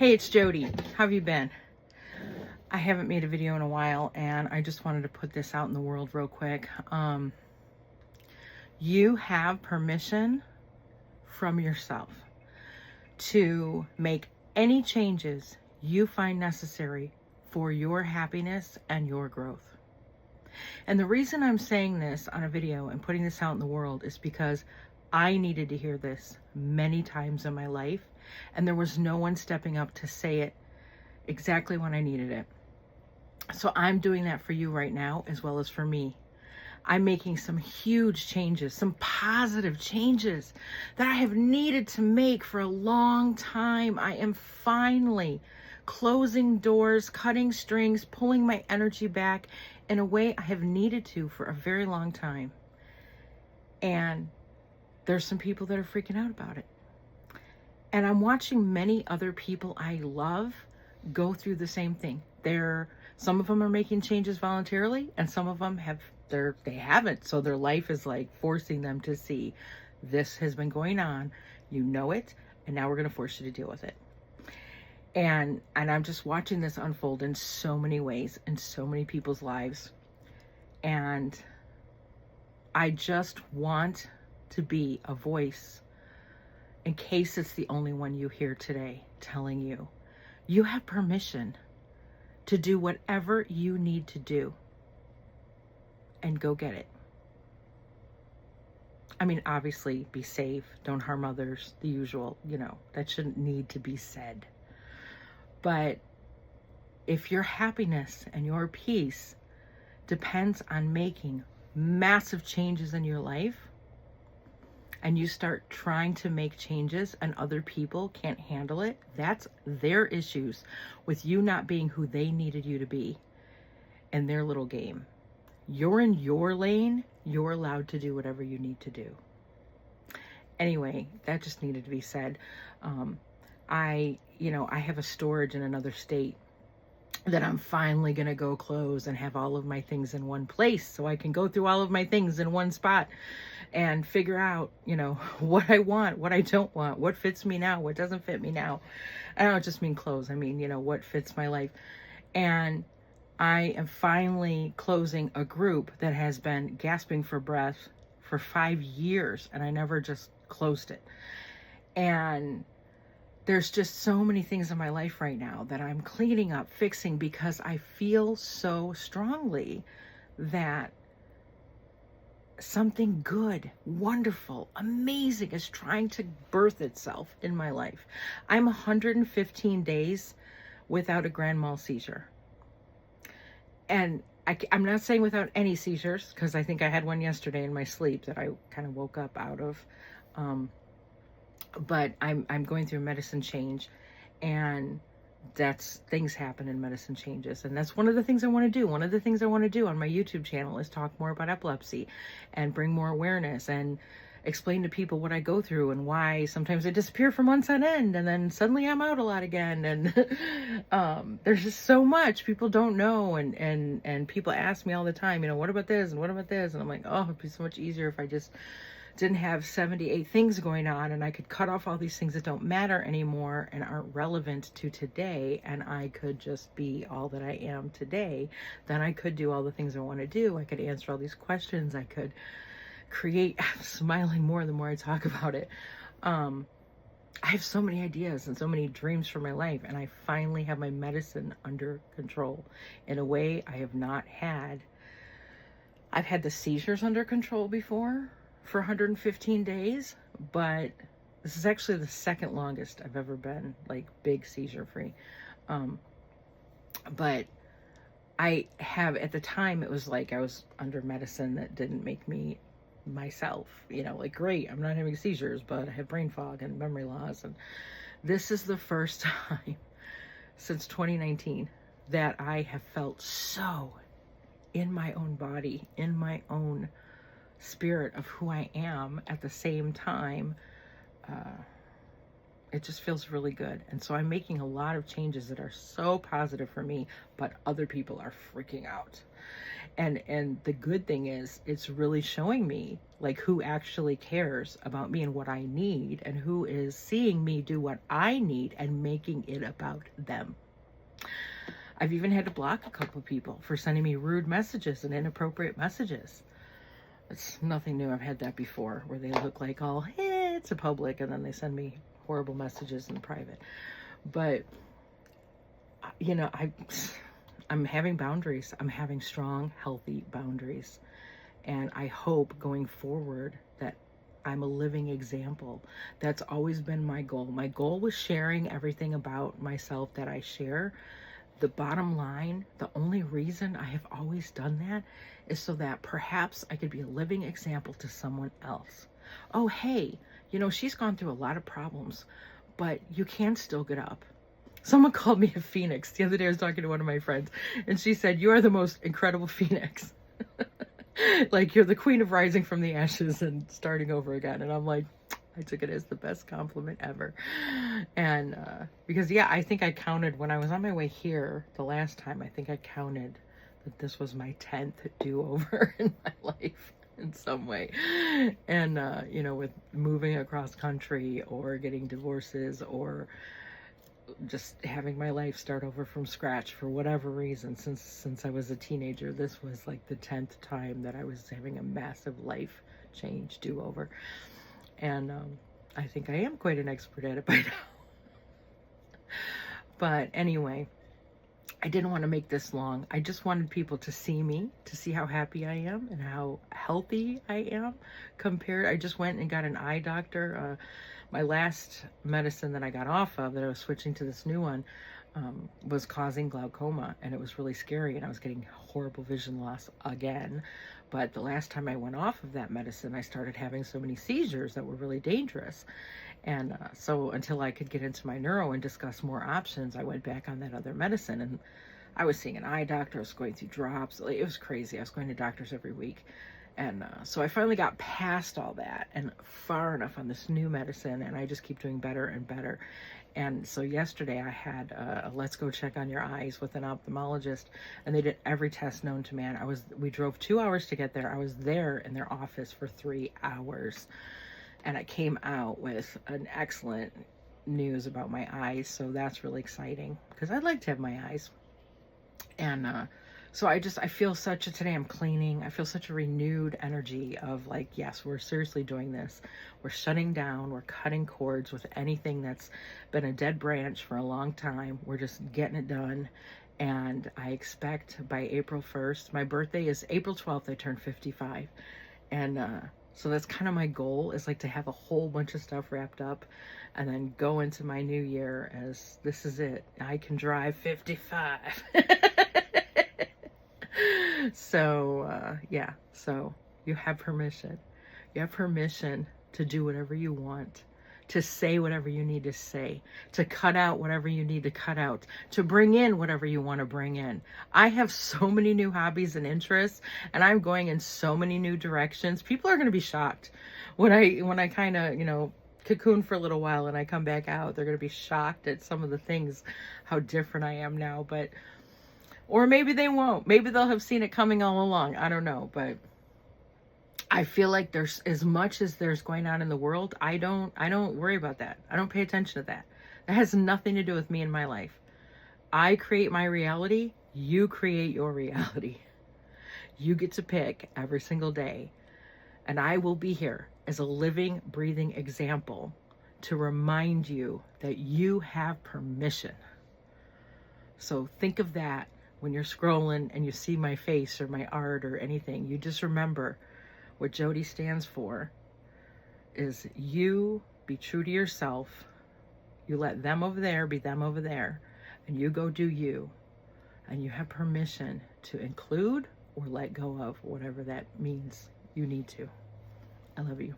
Hey, it's Jody. How have you been? I haven't made a video in a while, and I just wanted to put this out in the world real quick. You have permission from yourself to make any changes you find necessary for your happiness and your growth. And the reason I'm saying this on a video and putting this out in the world is because I needed to hear this many times in my life, and there was no one stepping up to say it exactly when I needed it. So I'm doing that for you right now, as well as for me. I'm making some huge changes, some positive changes that I have needed to make for a long time. I am finally closing doors, cutting strings, pulling my energy back in a way I have needed to for a very long time. And there's some people that are freaking out about it. And I'm watching many other people I love go through the same thing. Some of them are making changes voluntarily, and some of them they haven't. So their life is like forcing them to see, this has been going on, you know it, and now we're going to force you to deal with it. And I'm just watching this unfold in so many ways, in so many people's lives. And I just want to be a voice, in case it's the only one you hear today, telling you, you have permission to do whatever you need to do and go get it. I mean, obviously, be safe, don't harm others, the usual, that shouldn't need to be said. But if your happiness and your peace depends on making massive changes in your life, and you start trying to make changes and other people can't handle it, that's their issues with you not being who they needed you to be in their little game. You're in your lane. You're allowed to do whatever you need to do. Anyway, that just needed to be said. I have a storage in another state that I'm finally going to go close and have all of my things in one place, so I can go through all of my things in one spot and figure out, what I want, what I don't want, what fits me now, what doesn't fit me now. I don't just mean clothes. I mean, what fits my life. And I am finally closing a group that has been gasping for breath for 5 years, and I never just closed it. And there's just so many things in my life right now that I'm cleaning up, fixing, because I feel so strongly that something good, wonderful, amazing is trying to birth itself in my life. I'm 115 days without a grand mal seizure. And I'm not saying without any seizures, because I think I had one yesterday in my sleep that I kind of woke up out of. But I'm going through a medicine change, and things happen in medicine changes. And that's one of the things I want to do. One of the things I want to do on my YouTube channel is talk more about epilepsy and bring more awareness and explain to people what I go through and why sometimes I disappear for months on end and then suddenly I'm out a lot again. And there's just so much people don't know. And people ask me all the time, what about this and what about this? And I'm like, oh, it'd be so much easier if I just didn't have 78 things going on, and I could cut off all these things that don't matter anymore and aren't relevant to today, and I could just be all that I am today. Then I could do all the things I want to do. I could answer all these questions. I could create. I'm smiling more the more I talk about it. I have so many ideas and so many dreams for my life, and I finally have my medicine under control in a way I have not had. I've had the seizures under control before for 115 days, but this is actually the second longest I've ever been, like, big seizure free. But I have, at the time, it was like I was under medicine that didn't make me myself, like, great, I'm not having seizures, but I have brain fog and memory loss. And this is the first time since 2019 that I have felt so in my own body, in my own spirit of who I am at the same time. It just feels really good. And so I'm making a lot of changes that are so positive for me, but other people are freaking out. And the good thing is it's really showing me like who actually cares about me and what I need, and who is seeing me do what I need and making it about them. I've even had to block a couple of people for sending me rude messages and inappropriate messages. It's nothing new. I've had that before, where they look like all, hey, it's a public, and then they send me horrible messages in private. But, you know, I'm having boundaries. I'm having strong, healthy boundaries. And I hope going forward that I'm a living example. That's always been my goal. My goal was sharing everything about myself that I share. The bottom line, the only reason I have always done that is so that perhaps I could be a living example to someone else. Oh, hey, you know, she's gone through a lot of problems, but you can still get up. Someone called me a phoenix. The other day I was talking to one of my friends, and she said, you are the most incredible phoenix. Like, you're the queen of rising from the ashes and starting over again. And I'm like, I took it as the best compliment ever. And because, yeah, I think I counted when I was on my way here the last time, I think I counted that this was my 10th do-over in my life in some way. And, you know, with moving across country or getting divorces or just having my life start over from scratch for whatever reason, since I was a teenager, this was like the 10th time that I was having a massive life change do-over. And I think I am quite an expert at it by now. But anyway, I didn't want to make this long. I just wanted people to see me, to see how happy I am and how healthy I am compared. I just went and got an eye doctor. My last medicine that I got off of, that I was switching to this new one, was causing glaucoma, and it was really scary, and I was getting horrible vision loss again. But the last time I went off of that medicine, I started having so many seizures that were really dangerous. And so until I could get into my neuro and discuss more options, I went back on that other medicine. And I was seeing an eye doctor, I was going through drops. It was crazy. I was going to doctors every week. And so I finally got past all that and far enough on this new medicine, and I just keep doing better and better. And so yesterday I had a let's go check on your eyes with an ophthalmologist, and they did every test known to man. We drove 2 hours to get there. I was there in their office for 3 hours, and I came out with an excellent news about my eyes. So that's really exciting, because I'd like to have my eyes. And so I feel today I'm cleaning. I feel such a renewed energy of like, yes, we're seriously doing this. We're shutting down. We're cutting cords with anything that's been a dead branch for a long time. We're just getting it done. And I expect by April 1st, my birthday is April 12th, I turn 55. And so that's kind of my goal, is like to have a whole bunch of stuff wrapped up and then go into my new year as this is it. I can drive 55. So, yeah, so you have permission. You have permission to do whatever you want, to say whatever you need to say, to cut out whatever you need to cut out, to bring in whatever you want to bring in. I have so many new hobbies and interests, and I'm going in so many new directions. People are going to be shocked when I kind of, you know, cocoon for a little while and I come back out. They're going to be shocked at some of the things, how different I am now. But or maybe they won't. Maybe they'll have seen it coming all along. I don't know. But I feel like there's, as much as there's going on in the world, I don't worry about that. I don't pay attention to that. That has nothing to do with me and my life. I create my reality. You create your reality. You get to pick every single day. And I will be here as a living, breathing example to remind you that you have permission. So think of that. When you're scrolling and you see my face or my art or anything, you just remember what Jodi stands for is you be true to yourself. You let them over there be them over there, and you go do you. And you have permission to include or let go of whatever that means you need to. I love you.